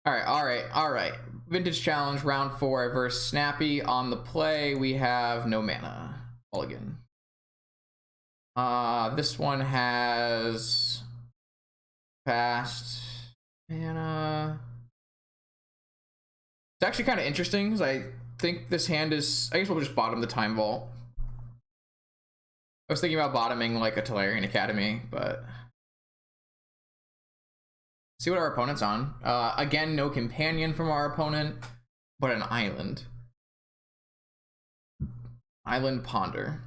All right. Vintage Challenge round 4 versus Snappy. On the play, we have no mana. Mulligan. This one has fast mana. It's actually kind of interesting because I think this hand is. I guess we'll just bottom the Time Vault. I was thinking about bottoming like a Tolarian Academy, but see what our opponent's on. Again, no companion from our opponent, but an island. Island Ponder.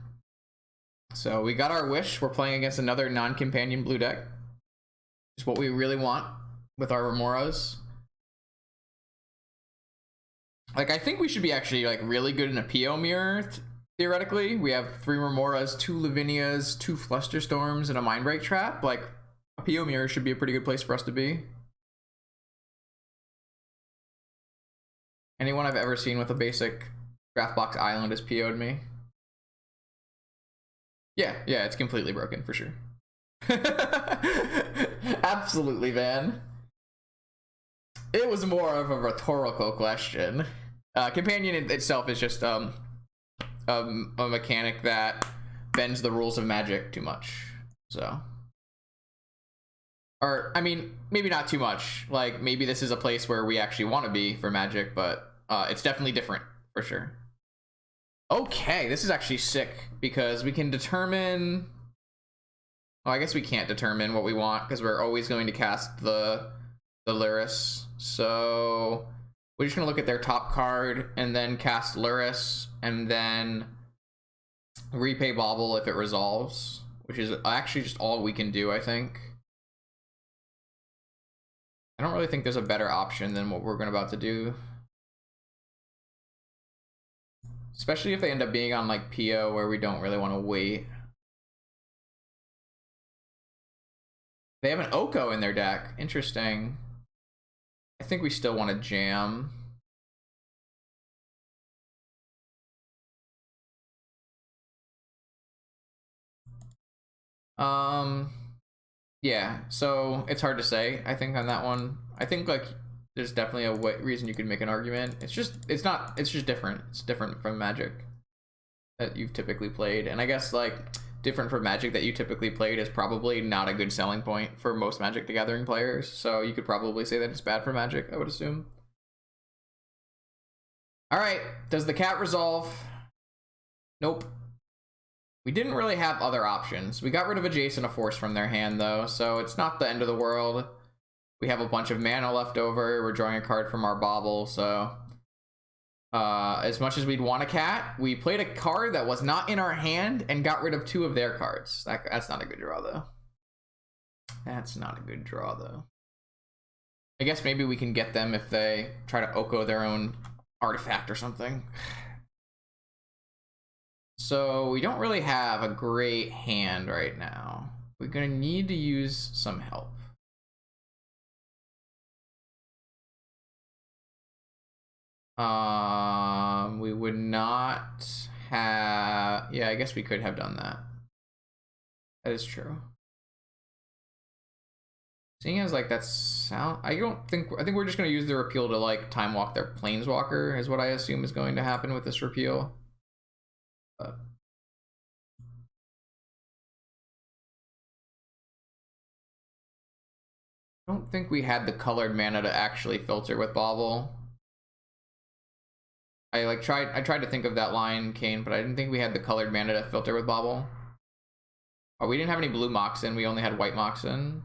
So we got our wish. We're playing against another non-companion blue deck. It's what we really want with our Remoras. Like, I think we should be actually like really good in a PO mirror. Theoretically, we have 3 Remoras, 2 Lavinias, 2 Flusterstorms, and a Mindbreak Trap. Like, a PO mirror should be a pretty good place for us to be. Anyone I've ever seen with a basic draft box island has PO'd me. Yeah, it's completely broken for sure. Absolutely, Van. It was more of a rhetorical question. Companion itself is just a mechanic that bends the rules of Magic too much. So, or I mean, maybe not too much. Like, maybe this is a place where we actually want to be for Magic, but it's definitely different for sure. Okay, this is actually sick because we can determine. Oh, I guess we can't determine what we want because we're always going to cast the Lurrus. So we're just gonna look at their top card and then cast Lurrus and then repay Bauble if it resolves, which is actually just all we can do, I think. I don't really think there's a better option than what we're about to do. Especially if they end up being on like PO where we don't really want to wait. They have an Oko in their deck. Interesting. I think we still want to jam. Yeah, so it's hard to say, I think, on that one. I think like there's definitely a reason you could make an argument. It's just different. It's different from Magic that you've typically played, and I guess like different from Magic that you typically played is probably not a good selling point for most Magic the Gathering players. So you could probably say that it's bad for Magic, I would assume. All right, does the cat resolve? Nope. We didn't really have other options. We got rid of a Jace and a Force from their hand, though, so it's not the end of the world. We have a bunch of mana left over. We're drawing a card from our Bauble, so as much as we'd want a cat, we played a card that was not in our hand and got rid of 2 of their cards. That's not a good draw, though. That's not a good draw, though. I guess maybe we can get them if they try to Oko their own artifact or something. So we don't really have a great hand right now. We're gonna need to use some help. We would not have. Yeah, I guess we could have done that. That is true. Seeing as like that's sound, I think we're just gonna use the repeal to like time walk their Planeswalker is what I assume is going to happen with this repeal. But I don't think we had the colored mana to actually filter with Bauble. I tried to think of that line, Kane, but I didn't think we had the colored mana to filter with Bauble. Oh, we didn't have any blue Moxen, we only had white Moxen.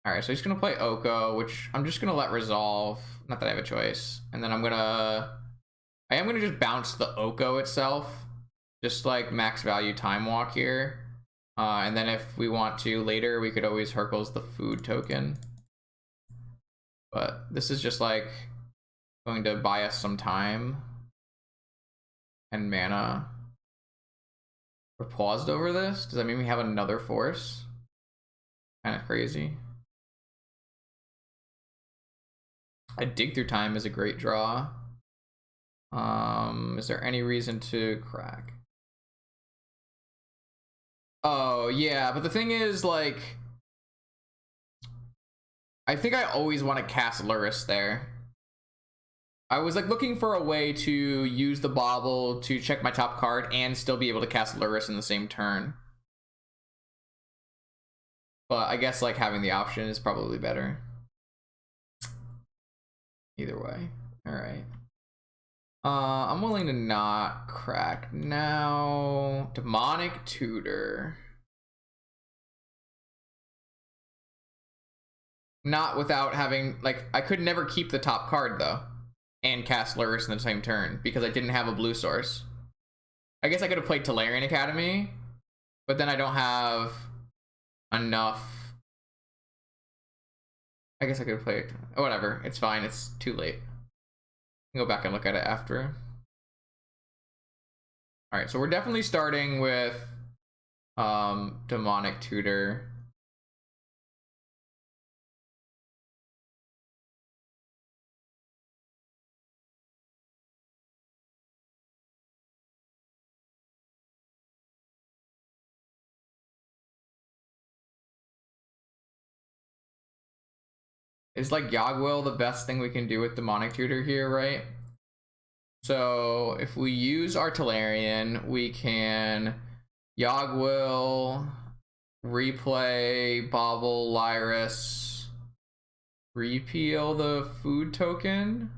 Alright, so he's gonna play Oko, which I'm just gonna let resolve. Not that I have a choice. And then I am gonna just bounce the Oko itself. Just like max value time walk here. And then if we want to later, we could always Hercules the food token. But this is just like going to buy us some time and mana. We're paused over this. Does that mean we have another Force? Kind of crazy. A Dig Through Time is a great draw. Is there any reason to crack? Oh yeah, but the thing is, like, I think I always want to cast Lurrus there. I was like looking for a way to use the bauble to check my top card and still be able to cast Lurrus in the same turn. But I guess like having the option is probably better. Either way. Alright. I'm willing to not crack now. Demonic Tutor. Not without having, like, I could never keep the top card though and cast Lurrus in the same turn because I didn't have a blue source. I guess I could have played Tolarian Academy, but then I don't have enough. I guess I could have played, oh, whatever, it's fine, it's too late. Go back and look at it after. All right, so we're definitely starting with Demonic Tutor. Is like Yogwill the best thing we can do with Demonic Tutor here, right? So if we use Artillerian, we can Yogwill, replay, Bauble, Lurrus, repeal the food token.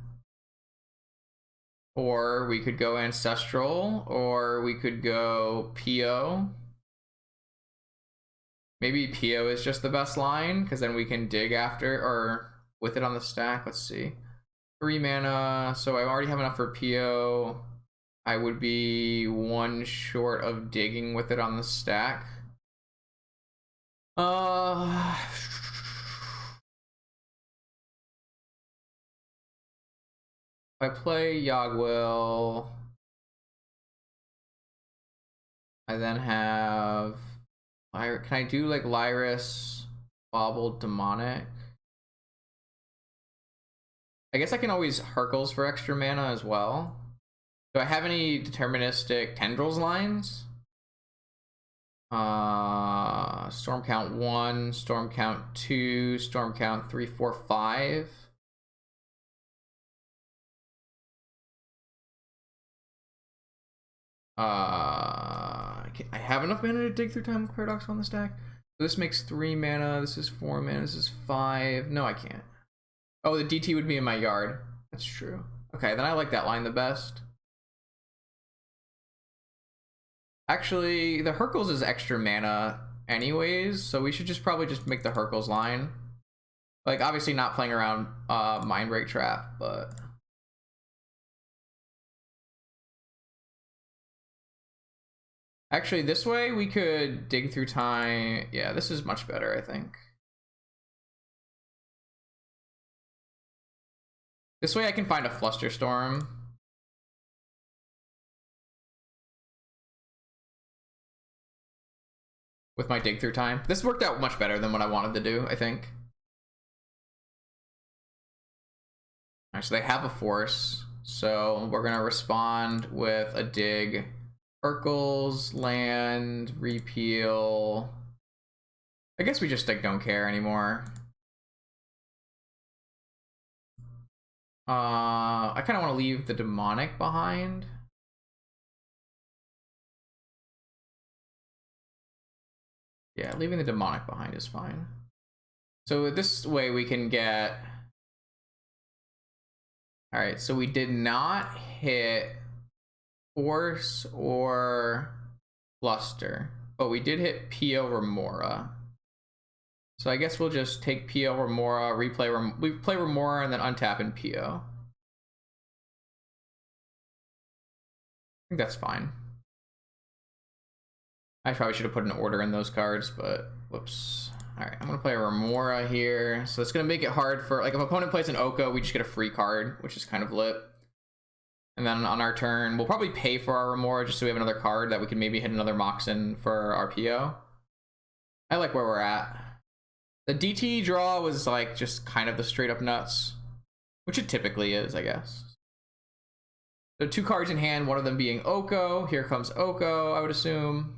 Or we could go Ancestral, or we could go PO. Maybe PO is just the best line, because then we can dig after, or with it on the stack. Let's see. 3 mana, so I already have enough for PO. I would be 1 short of digging with it on the stack. If I play Yogwill, I then have... Can I do like Lurrus, Bauble, Demonic? I guess I can always Hercules for extra mana as well. Do I have any deterministic Tendrils lines? Storm Count 1, Storm Count 2, Storm Count 3, 4, 5. I have enough mana to dig through Time of Paradox on the stack. So this makes 3 mana, this is 4 mana, this is 5. No, I can't. Oh, the DT would be in my yard. That's true. Okay, then I like that line the best. Actually, the Hercules is extra mana anyways, so we should just probably just make the Hercules line. Like, obviously not playing around Mindbreak Trap, but... Actually, this way we could dig through time. Yeah, this is much better, I think. This way I can find a Flusterstorm. With my dig through time. This worked out much better than what I wanted to do, I think. Alright, so they have a force. So we're gonna respond with a dig. Hercules, land, repeal. I guess we just like don't care anymore. I kind of want to leave the demonic behind. Yeah, leaving the demonic behind is fine. So this way we can get... Alright, so we did not hit Force or Fluster, but we did hit PO Remora. So I guess we'll just take PO Remora, we play Remora, and then untap in PO. I think that's fine. I probably should have put an order in those cards, but whoops. Alright, I'm gonna play a Remora here. So it's gonna make it hard for, like, if opponent plays an Oko, we just get a free card, which is kind of lit. And then on our turn, we'll probably pay for our Remora just so we have another card that we can maybe hit another Moxen for our PO. I like where we're at. The DT draw was like just kind of the straight up nuts, which it typically is, I guess. So 2 cards in hand, one of them being Oko. Here comes Oko, I would assume.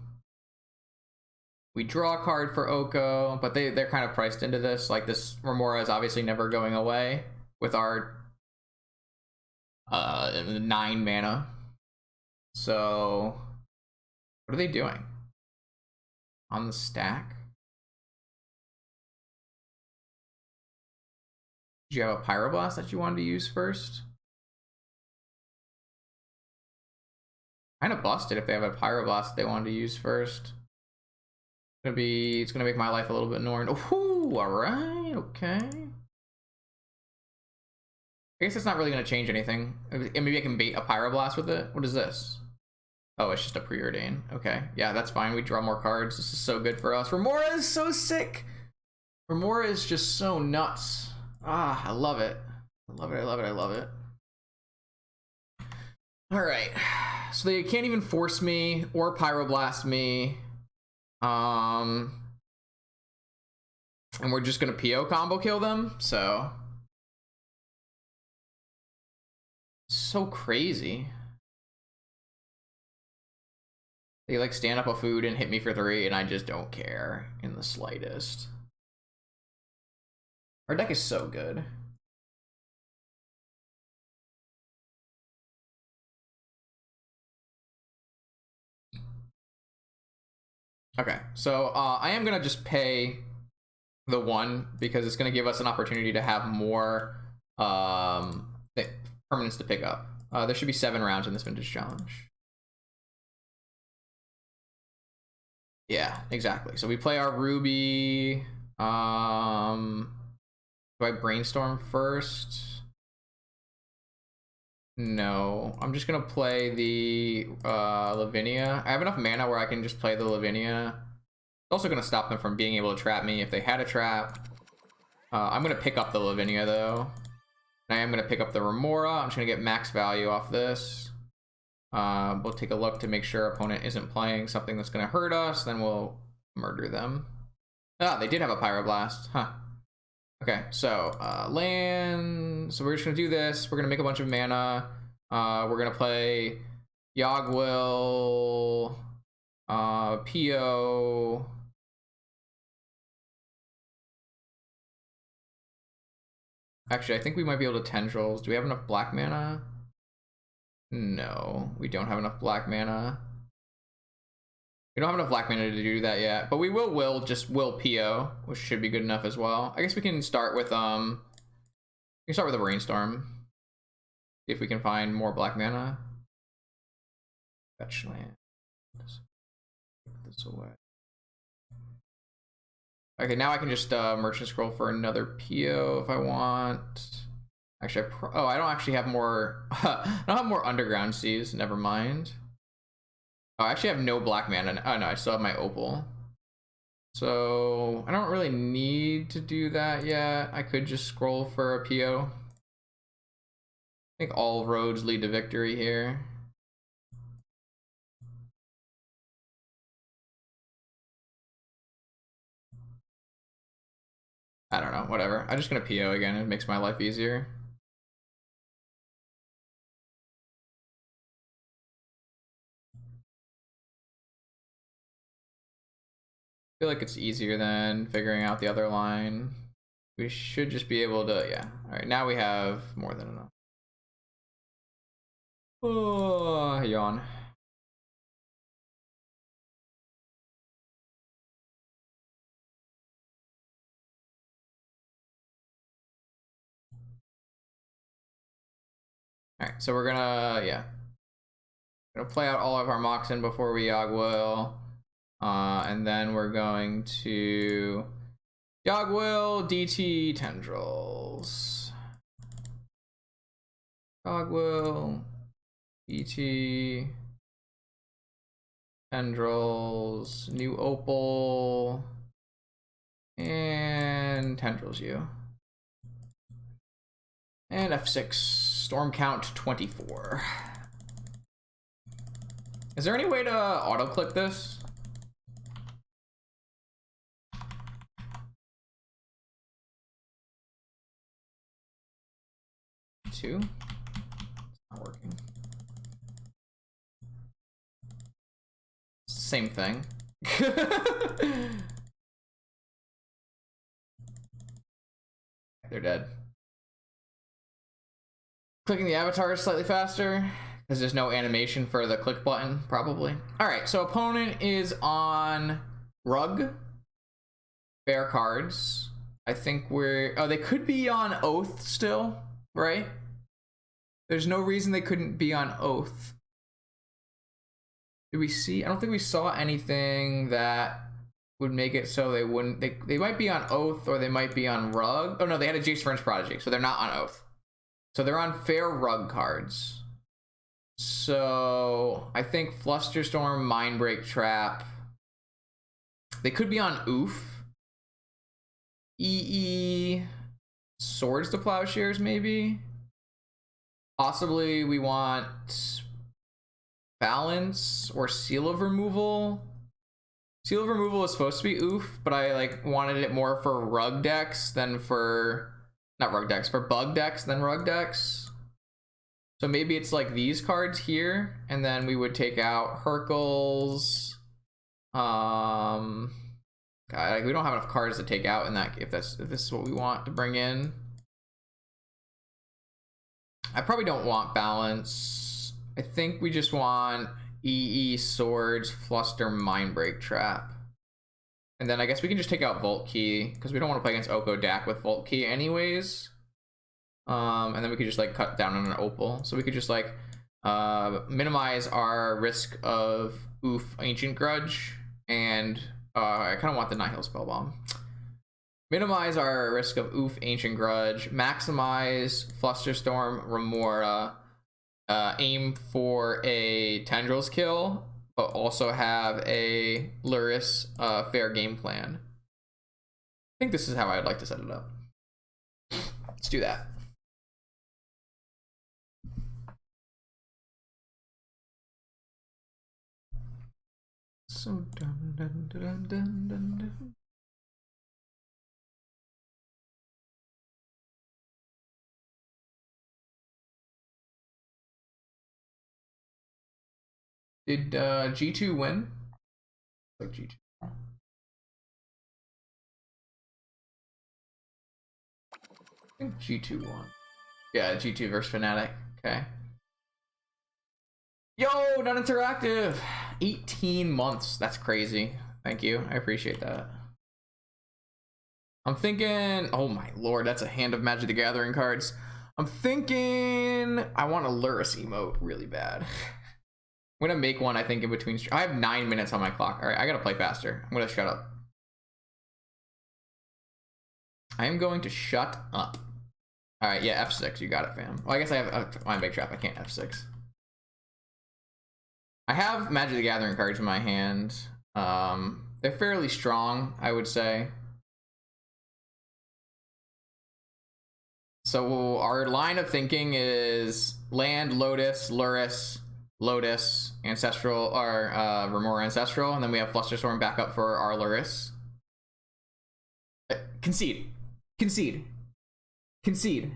We draw a card for Oko, but they're kind of priced into this. Like, this Remora is obviously never going away with our 9 mana. So what are they doing on the stack? Did you have a Pyroblast that you wanted to use first? Kind of busted if they have a Pyroblast they wanted to use first. It's gonna make my life a little bit annoying. Oh, all right, okay. I guess it's not really gonna change anything. Maybe I can bait a Pyroblast with it. What is this? Oh, it's just a preordain. Okay, yeah, that's fine. We draw more cards. This is so good for us. Remora is so sick. Remora is just so nuts. Ah, I love it. I love it. I love it. I love it. All right, so they can't even force me or Pyroblast me. And we're just gonna PO combo kill them. So crazy. They like stand up a food and hit me for 3, and I just don't care in the slightest. Our deck is so good. Okay, so I am gonna just pay the 1 because it's gonna give us an opportunity to have more permanents to pick up. There should be 7 rounds in this vintage challenge. Yeah, exactly. So we play our Ruby. Do I brainstorm first? No, I'm just gonna play the Lavinia. I have enough mana where I can just play the Lavinia. It's also gonna stop them from being able to trap me if they had a trap. I'm gonna pick up the Lavinia though. And I am gonna pick up the Remora. I'm just gonna get max value off this. We'll take a look to make sure our opponent isn't playing something that's gonna hurt us. Then we'll murder them. Ah, they did have a Pyroblast, huh? Okay, so land. So we're just gonna do this. We're gonna make a bunch of mana. We're gonna play Yogwill, PO. Actually, I think we might be able to Tendrils. Do we have enough black mana? No, we don't have enough black mana. We don't have enough black mana to do that yet, but we will just PO, which should be good enough as well. I guess we can start with a brainstorm. See if we can find more black mana. Fetch land. Take this away. Okay, now I can just merchant scroll for another PO if I want. Actually, I don't actually have more. I don't have more underground seas. Never mind. Oh, I actually have no black mana. Oh no, I still have my opal. So I don't really need to do that yet. I could just scroll for a PO. I think all roads lead to victory here. I don't know, whatever. I'm just gonna PO again. It makes my life easier. I feel like it's easier than figuring out the other line. We should just be able to, yeah. All right, now we have more than enough. Oh, yawn. All right, so we're gonna, yeah. Gonna play out all of our Moxen before we Yogwill. And then we're going to Yogwill, DT, Tendrils. Yogwill, DT, Tendrils, new Opal, and Tendrils you. And F6, storm count 24. Is there any way to auto-click this? Two? It's not working. It's the same thing. They're dead. Clicking the avatar is slightly faster because there's no animation for the click button, probably. All right, so opponent is on Rug. Fair cards. I think we're... Oh, they could be on Oath still, right? There's no reason they couldn't be on Oath. Did we see? I don't think we saw anything that would make it so they wouldn't. They might be on Oath or they might be on Rug. Oh no, they had a Jace French Prodigy, so they're not on Oath. So they're on fair Rug cards. So I think Flusterstorm, Mindbreak Trap. They could be on Oof. EE, Swords to Plowshares maybe. Possibly we want Balance or Seal of Removal. Seal of Removal is supposed to be Oof, but I like wanted it more for Rug decks than for, not Rug decks, for Bug decks than Rug decks. So maybe it's like these cards here, and then we would take out Hercules. God, like, we don't have enough cards to take out in that if this is what we want to bring in. I probably don't want Balance. I think we just want EE, Swords, Fluster, Mindbreak Trap. And then I guess we can just take out Volt Key because we don't want to play against Oko Dak with Volt Key anyways. And then we could just like cut down on an Opal. So we could just like minimize our risk of Oof, Ancient Grudge, and I kind of want the Nihil Spellbomb. Minimize our risk of Oof, Ancient Grudge, maximize Flusterstorm, Remora, aim for a Tendrils kill, but also have a Lurrus fair game plan. I think this is how I'd like to set it up. Let's do that. So dun dun dun dun dun dun. Did G2 win? Like G2. I think G2 won. Yeah, G2 versus Fnatic. Okay. Yo, not interactive. 18 months. That's crazy. Thank you. I appreciate that. I'm thinking, oh my lord, that's a hand of Magic the Gathering cards. I'm thinking I want a Lurrus emote really bad. I'm gonna make one, I think, in between. I have 9 minutes on my clock. All right, I gotta play faster. I'm gonna shut up. I am going to shut up. All right, yeah, F6. You got it, fam. Well, I guess I have a Mindbreak Trap. I can't F6. I have Magic the Gathering cards in my hand. They're fairly strong, I would say. So our line of thinking is land, Lotus, Lurrus, Lotus, Ancestral, or Remora Ancestral, and then we have Flusterstorm back up for our Lurrus. Concede. Concede. Concede.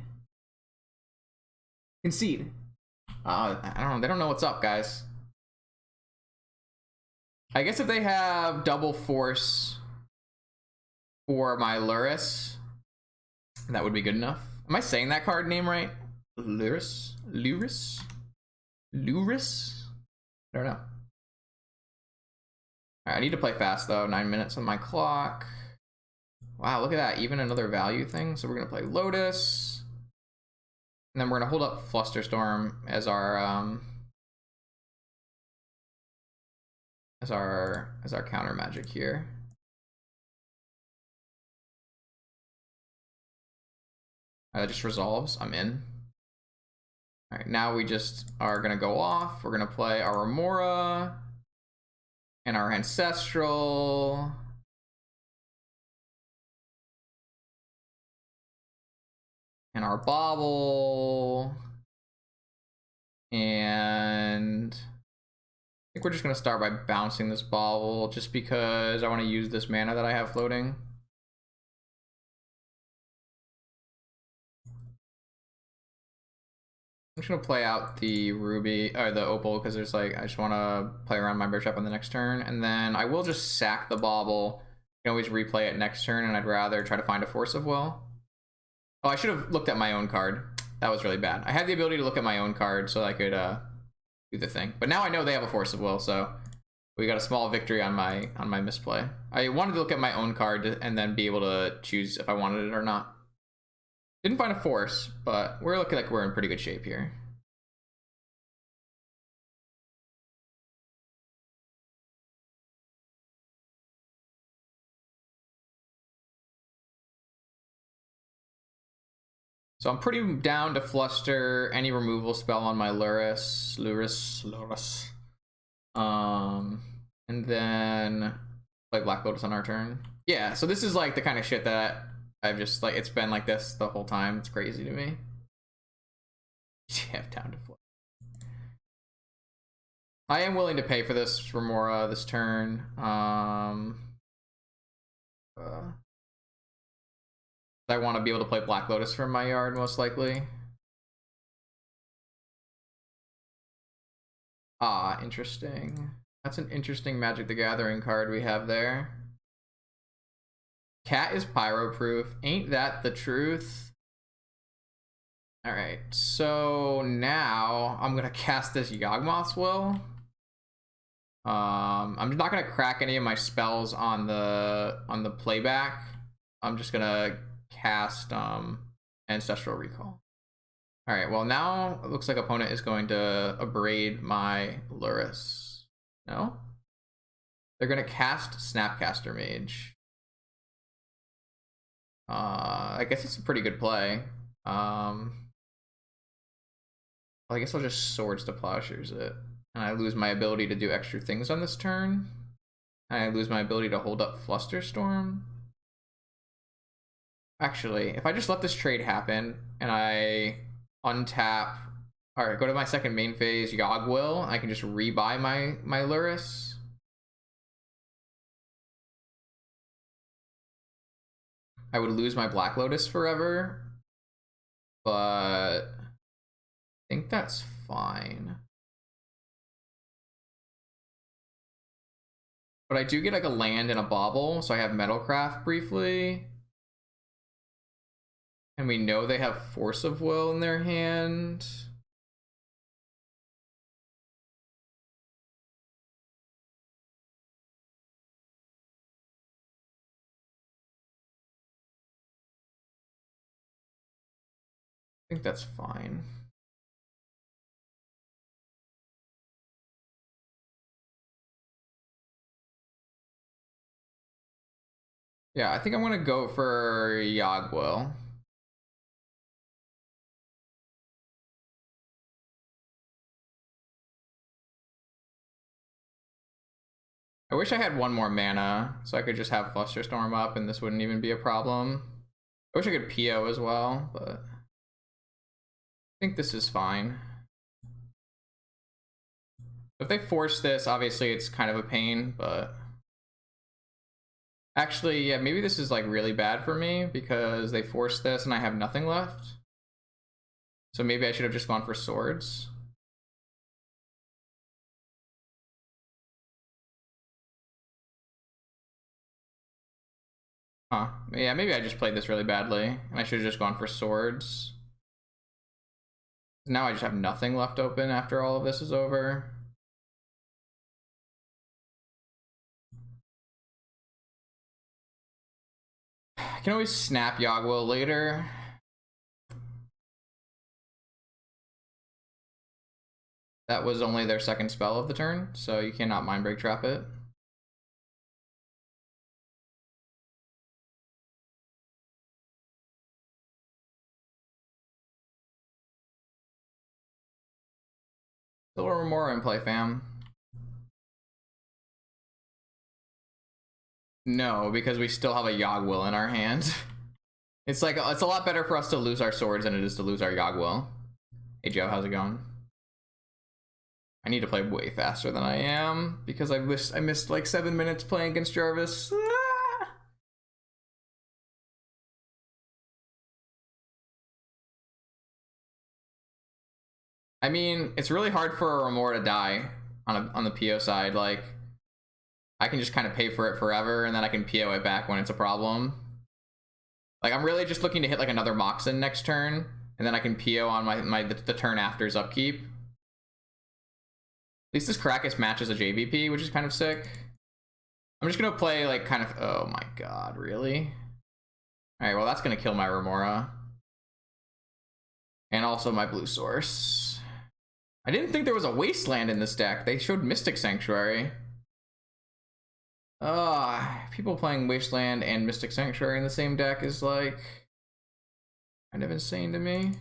Concede. I don't know. They don't know what's up, guys. I guess if they have double force for my Lurrus, that would be good enough. Am I saying that card name right? Lurrus? Lurrus? Lurrus? I don't know. Alright, I need to play fast though. 9 minutes on my clock. Wow, look at that. Even another value thing. So we're gonna play Lotus. And then we're gonna hold up Flusterstorm as our counter magic here. That just resolves. I'm in. All right, now we just are gonna go off. We're gonna play our Remora and our Ancestral. And our Bobble. And I think we're just gonna start by bouncing this Bobble just because I want to use this mana that I have floating. I'm just gonna play out the ruby or the opal because there's like I just want to play around my bishop on the next turn, and then I will just sack the bauble. You can always replay it next turn, and I'd rather try to find a force of will. Oh, I should have looked at my own card. That was really bad. I had the ability to look at my own card so I could do the thing, but now I know they have a force of will, so we got a small victory on my misplay. I wanted to look at my own card and then be able to choose if I wanted it or not. Didn't find a force, but we're looking like we're in pretty good shape here. So I'm pretty down to fluster any removal spell on my Lurrus. And then play Black Lotus on our turn. Yeah, so this is like the kind of shit that I've just like, it's been like this the whole time. It's crazy to me. You have down to fluster. I am willing to pay for this Remora this turn. I want to be able to play Black Lotus from my yard, most likely. Ah, interesting. That's an interesting Magic the Gathering card we have there. Cat is pyro-proof. Ain't that the truth? Alright, so now I'm gonna cast this Yawgmoth's Will. I'm not gonna crack any of my spells on the playback. I'm just gonna cast Ancestral Recall. All right, well now it looks like opponent is going to abrade my Lurrus. No? They're gonna cast Snapcaster Mage. I guess it's a pretty good play. Well, I guess I'll just Swords to Plowshares it. And I lose my ability to do extra things on this turn. And I lose my ability to hold up Flusterstorm. Actually, if I just let this trade happen and I untap, all right, go to my second main phase, Yawg Will, I can just rebuy my Lurrus. I would lose my Black Lotus forever, but I think that's fine. But I do get like a land and a bauble, so I have Metalcraft briefly. And we know they have Force of Will in their hand. I think that's fine. Yeah, I think I'm gonna go for Yawg Will. I wish I had one more mana so I could just have Flusterstorm up and this wouldn't even be a problem. I wish I could PO as well, but I think this is fine. If they force this, obviously it's kind of a pain, but actually, yeah, maybe this is like really bad for me because they force this and I have nothing left. So maybe I should have just gone for Swords. Huh. Yeah, maybe I just played this really badly and I should have just gone for Swords. Now I just have nothing left open after all of this is over. I can always snap Yawg Will later. That was only their second spell of the turn, so you cannot Mindbreak Trap it. Still a Remora in play, fam. No, because we still have a Yawg Will in our hand. It's like, it's a lot better for us to lose our swords than it is to lose our Yawg Will. Hey Joe, how's it going? I need to play way faster than I am because I missed like 7 minutes playing against Jarvis. I mean, it's really hard for a Remora to die on the PO side. Like, I can just kind of pay for it forever, and then I can PO it back when it's a problem. Like, I'm really just looking to hit like another Moxen next turn, and then I can PO on the turn after's upkeep. At least this Caracas matches a JVP, which is kind of sick. I'm just gonna play like kind of, oh my god, really? Alright, well that's gonna kill my Remora. And also my blue source. I didn't think there was a Wasteland in this deck. They showed Mystic Sanctuary. People playing Wasteland and Mystic Sanctuary in the same deck is like kind of insane to me.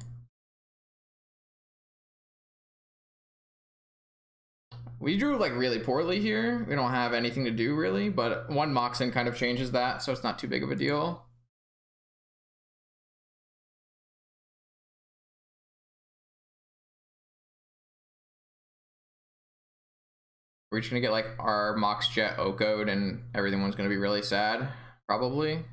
We drew like really poorly here. We don't have anything to do really, but one Moxen kind of changes that, so it's not too big of a deal. We're just gonna get like our Mox Jet O-code and everyone's gonna be really sad, probably.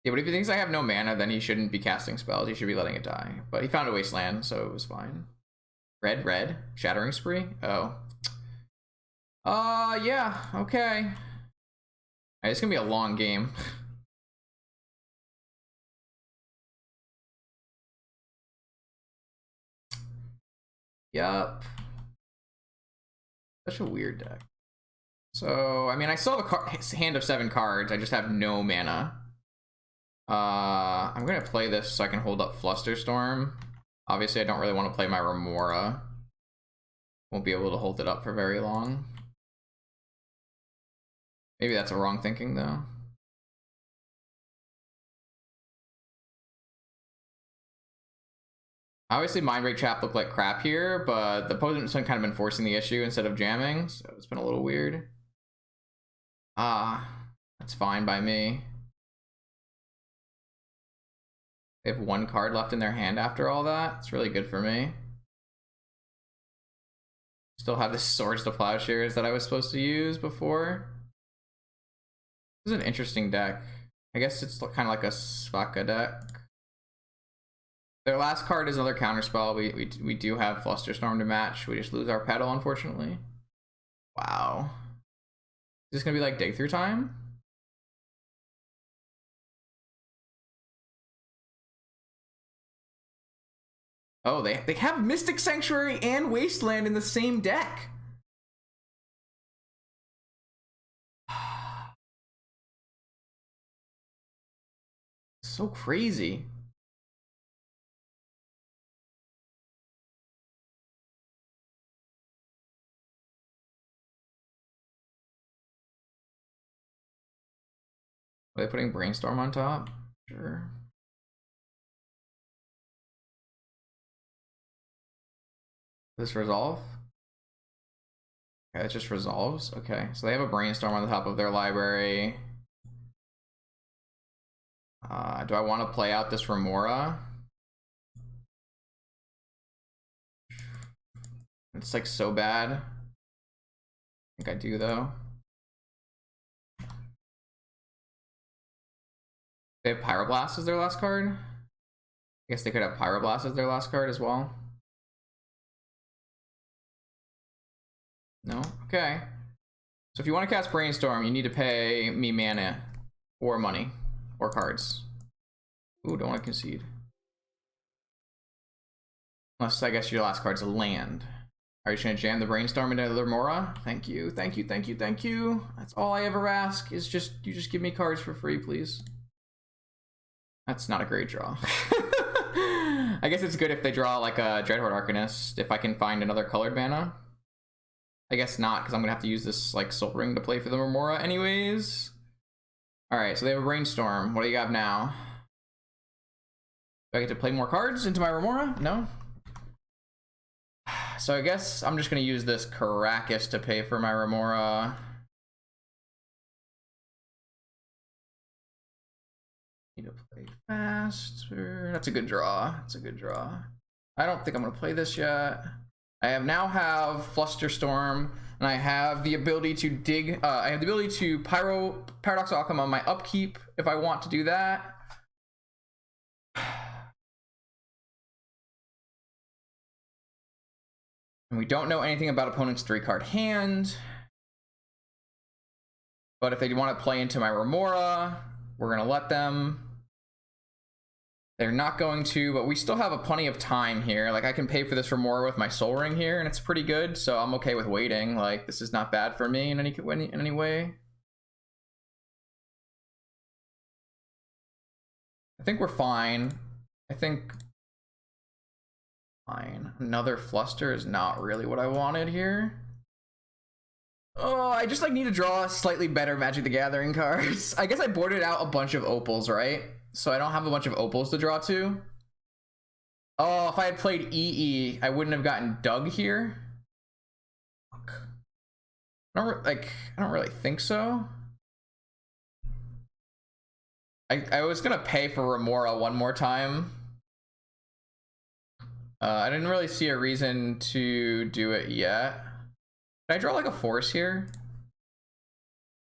Yeah, but if he thinks I have no mana, then he shouldn't be casting spells. He should be letting it die. But he found a Wasteland, so it was fine. Red, Shattering Spree? Oh. Yeah, okay. Alright, it's gonna be a long game. Yup. Such a weird deck. So, I mean, I still have a hand of 7 cards. I just have no mana. I'm gonna play this so I can hold up Flusterstorm. Obviously, I don't really want to play my Remora. Won't be able to hold it up for very long. Maybe that's a wrong thinking, though. Obviously, Mind Break Trap looked like crap here, but the opponent's kind of been forcing the issue instead of jamming, so it's been a little weird. That's fine by me. They have 1 card left in their hand after all that. It's really good for me. Still have the Swords to Plowshares that I was supposed to use before. This is an interesting deck. I guess it's kind of like a Svaka deck. Their last card is another counterspell. We do have Flusterstorm to match. We just lose our pedal, unfortunately. Wow. Is this gonna be like dig through time? Oh, they have Mystic Sanctuary and Wasteland in the same deck. So crazy. Are they putting Brainstorm on top? Sure. This resolve? Okay, it just resolves. Okay, so they have a Brainstorm on the top of their library. Do I want to play out this Remora? It's like so bad. I think I do though. They have Pyroblast as their last card. I guess they could have Pyroblast as their last card as well. No? Okay. So if you want to cast Brainstorm, you need to pay me mana or money or cards. Ooh, don't want to concede. Unless I guess your last card's a land. Are you just gonna jam the Brainstorm into Lurrus? Thank you, thank you, thank you, thank you. That's all I ever ask is just you just give me cards for free, please. That's not a great draw. I guess it's good if they draw like a Dreadhorde Arcanist, if I can find another colored mana. I guess not, because I'm gonna have to use this like Soul Ring to play for the Remora anyways. Alright, so they have a Brainstorm. What do you have now? Do I get to play more cards into my Remora? No? So I guess I'm just gonna use this Caracas to pay for my Remora. Need to play faster. That's a good draw. That's a good draw. I don't think I'm gonna play this yet. I now have Flusterstorm, and I have the ability to dig. I have the ability to Paradox Alchemy on my upkeep if I want to do that. And we don't know anything about opponent's 3-card hand. But if they want to play into my Remora, we're going to let them. They're not going to, but we still have plenty of time here. Like, I can pay for this Remora with my Soul Ring here, and it's pretty good, so I'm okay with waiting. Like, this is not bad for me in any way. I think we're fine. I think fine. Another Fluster is not really what I wanted here. Oh, I just like need to draw slightly better Magic the Gathering cards. I guess I boarded out a bunch of opals, right? So I don't have a bunch of opals to draw to. Oh, if I had played EE, I wouldn't have gotten Doug here. Fuck. I don't really think so. I was gonna pay for Remora one more time. I didn't really see a reason to do it yet. Did I draw like a force here?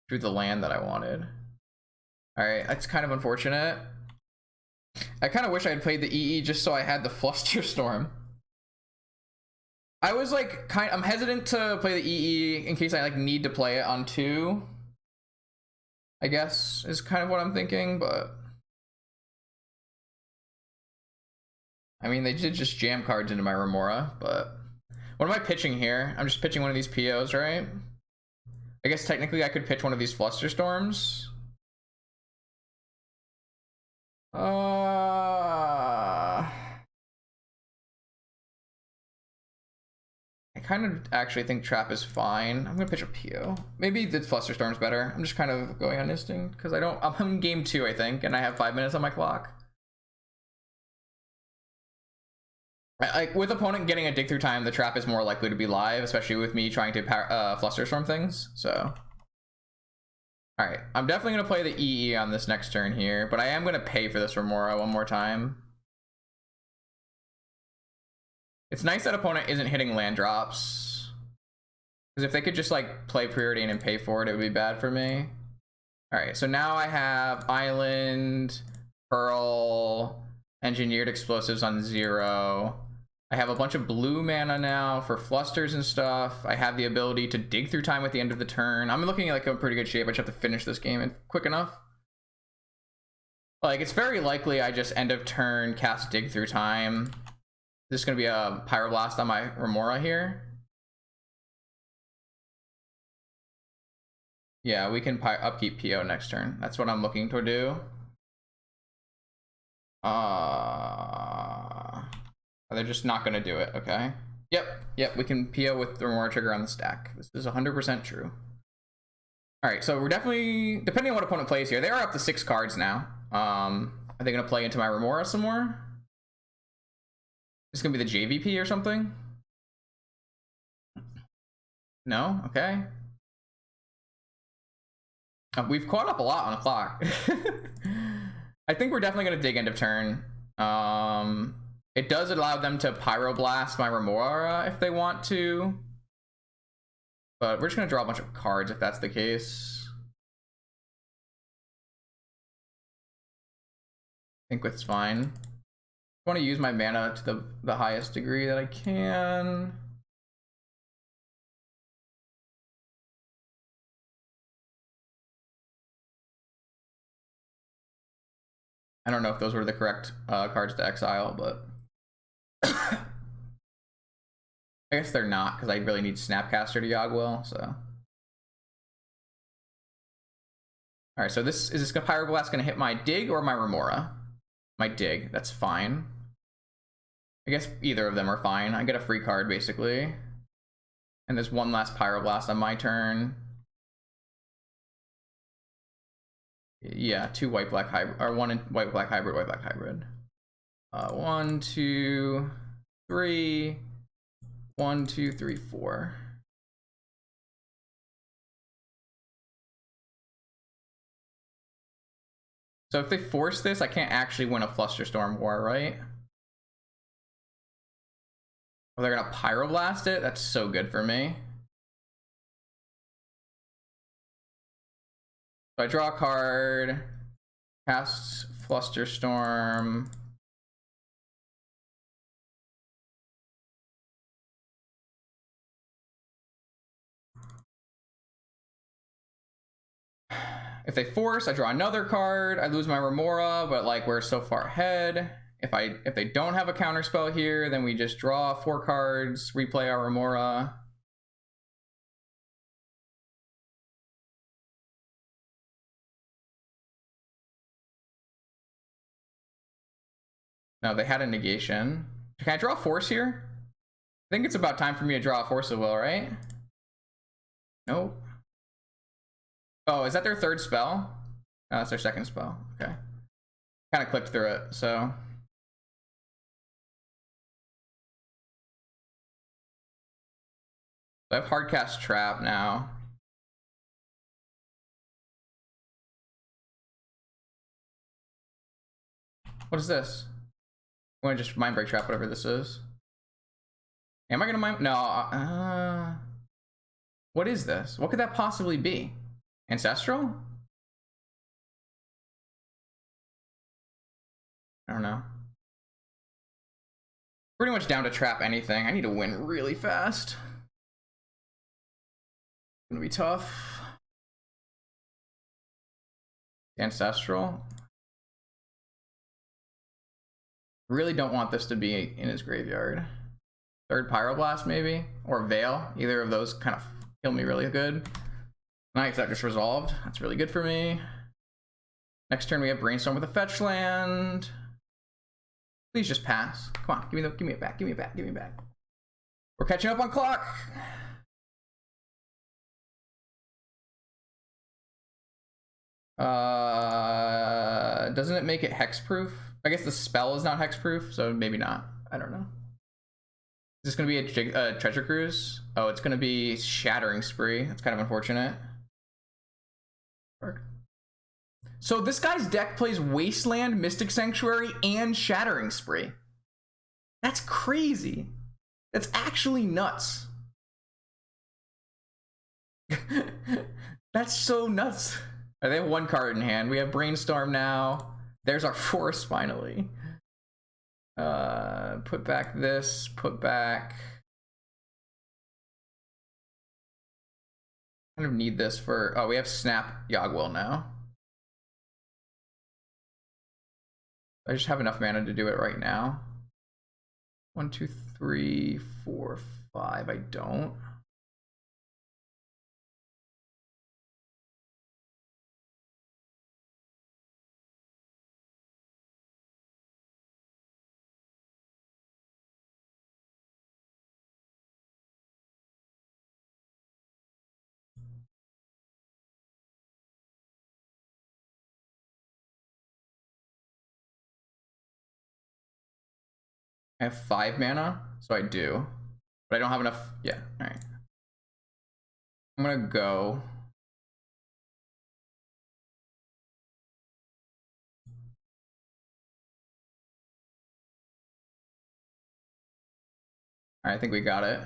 Drew the land that I wanted. Alright, that's kind of unfortunate. I kind of wish I had played the EE just so I had the Fluster Storm. I was like, I'm hesitant to play the EE in case I like need to play it on 2. I guess is kind of what I'm thinking, but I mean, they did just jam cards into my Remora, but what am I pitching here? I'm just pitching one of these POs, right? I guess technically I could pitch one of these Fluster Storms. I kind of actually think Trap is fine. I'm gonna pitch a PO. Maybe the Fluster Storm's better. I'm just kind of going on instinct because I'm in game 2, I think, and I have 5 minutes on my clock. Like with opponent getting a dig through time, the Trap is more likely to be live, especially with me trying to Fluster Storm things. So, all right, I'm definitely gonna play the EE on this next turn here, but I am gonna pay for this Remora one more time. It's nice that opponent isn't hitting land drops, because if they could just like play Preordain and pay for it, it would be bad for me. All right, so now I have Island, Pearl, Engineered Explosives on 0. I have a bunch of blue mana now for Flusters and stuff. I have the ability to dig through time at the end of the turn. I'm looking like I'm in pretty good shape. I just have to finish this game quick enough. Like, it's very likely I just end of turn cast dig through time. This is going to be a Pyroblast on my Remora here. Yeah, we can upkeep PO next turn. That's what I'm looking to do. They're just not going to do it, okay? Yep, we can PO with the Remora trigger on the stack. This is 100% true. Alright, so we're definitely, depending on what opponent plays here, they are up to 6 cards now. Are they going to play into my Remora some more? This is going to be the JVP or something? No? Okay. We've caught up a lot on the clock. I think we're definitely going to dig end of turn. It does allow them to Pyroblast my Remora if they want to. But we're just going to draw a bunch of cards if that's the case. I think that's fine. I want to use my mana to the highest degree that I can. I don't know if those were the correct cards to exile, but I guess they're not because I really need Snapcaster to Yogwell, so. All right, so is this Pyroblast going to hit my dig or my Remora? My dig, that's fine. I guess either of them are fine. I get a free card, basically. And there's one last Pyroblast on my turn. Yeah, 2 white-black hybrid, or 1 white-black hybrid, white-black hybrid. 1, 2, 3. 1, 2, 3, 4. So if they force this, I can't actually win a Flusterstorm war, right? Well, they're gonna Pyroblast it? That's so good for me. So I draw a card, cast Flusterstorm. If they force, I draw another card. I lose my Remora, but like we're so far ahead. If they don't have a counter spell here, then we just draw 4 cards, replay our Remora. No, they had a negation. Can I draw a force here? I think it's about time for me to draw a force of will, right? Nope. Oh, is that their 3rd spell? No, that's their 2nd spell. Okay. Kind of clicked through it, so. I have Hardcast Trap now. What is this? I'm gonna just Mind Break Trap whatever this is. Am I gonna mind? No. What is this? What could that possibly be? Ancestral? I don't know. Pretty much down to trap anything. I need to win really fast. It's gonna be tough. Ancestral. Really don't want this to be in his graveyard. 3rd Pyroblast maybe? Or Veil. Either of those kind of kill me really good. Nice, that just resolved. That's really good for me. Next turn we have Brainstorm with a fetch land. Please just pass. Come on, give me it back, give me it back, give me it back. We're catching up on clock. Doesn't it make it hexproof? I guess the spell is not hexproof, so maybe not. I don't know. Is this gonna be a treasure cruise? Oh, it's gonna be Shattering Spree. That's kind of unfortunate. So this guy's deck plays Wasteland, Mystic Sanctuary, and Shattering Spree. That's crazy. That's actually nuts. That's so nuts. They have 1 card in hand. We have Brainstorm now. There's our force finally. Put back this, put back. I kind of need this for, oh, we have Snap Yogwill now. I just have enough mana to do it right now. 1, 2, 3, 4, 5. I don't. I have 5 mana, so I do. But I don't have enough. Yeah, all right. I'm gonna go. All right, I think we got it.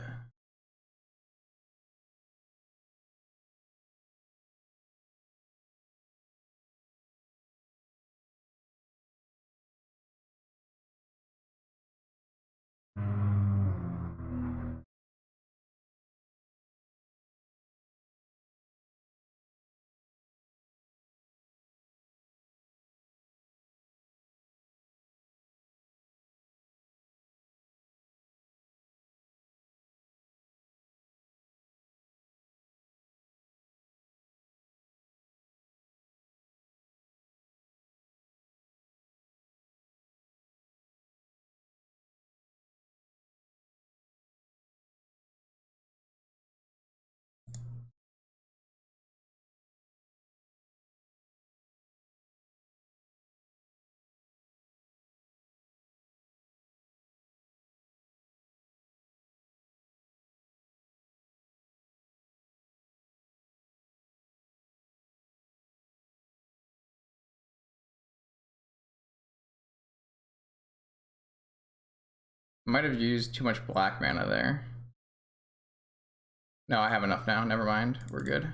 Might have used too much black mana there. No, I have enough now. Never mind. We're good.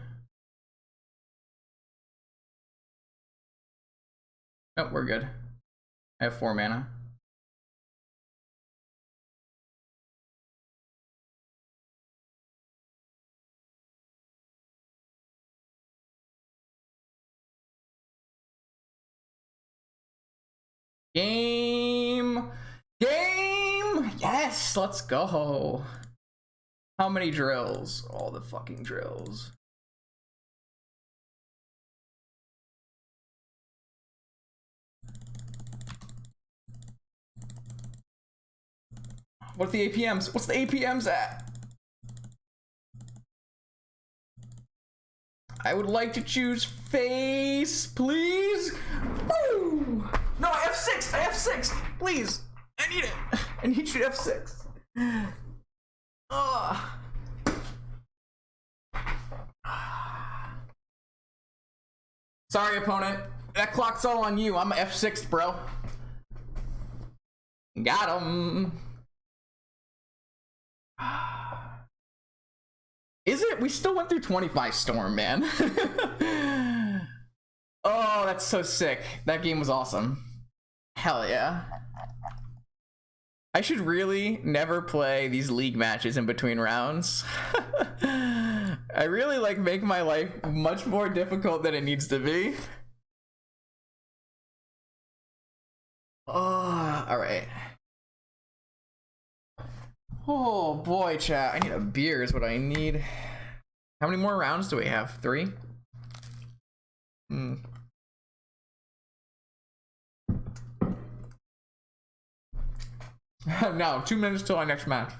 Oh, we're good. I have 4 mana. Yes, let's go. How many drills? All the fucking drills. What's the APMs? What's the APMs at? I would like to choose face, please. Woo! No, F6, F6, please. I need it. I need you F6. Sorry, opponent. That clock's all on you. I'm F6, bro. Got him. Is it? We still went through 25 Storm, man. Oh, that's so sick. That game was awesome. Hell yeah. I should really never play these league matches in between rounds. I really like make my life much more difficult than it needs to be. Oh, all right. Oh boy, chat. I need a beer is what I need. How many more rounds do we have? 3? No, 2 minutes till our next match.